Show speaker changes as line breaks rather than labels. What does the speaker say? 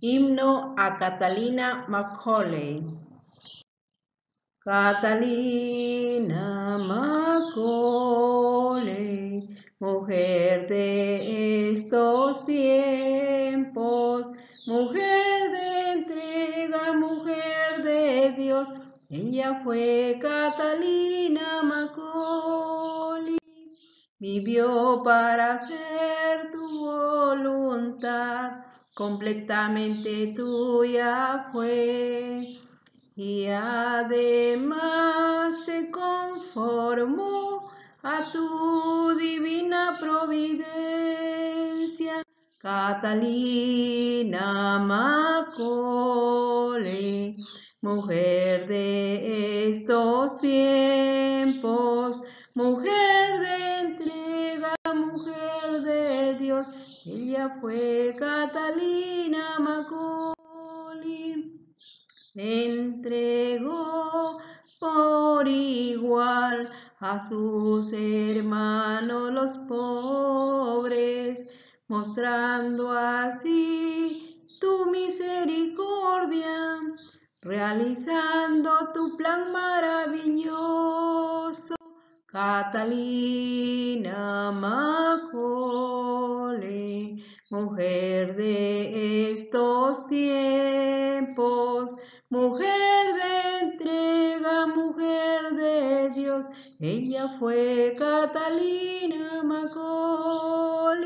Himno a Catalina Macaulay. Catalina Macaulay, mujer de estos tiempos, mujer de entrega, mujer de Dios, ella fue Catalina Macaulay. Vivió para hacer tu voluntad, completamente tuya fue. Y además se conformó a tu divina providencia. Catalina Macaulay, mujer de estos tiempos, mujer de entrega, mujer de Dios, ella fue Catalina Macaulay. Entregó por igual a sus hermanos los pobres, mostrando así tu misericordia, realizando tu plan maravilloso. Catalina Macaulay, mujer de estos tiempos, mujer de entrega, mujer de Dios, ella fue Catalina Macaulay.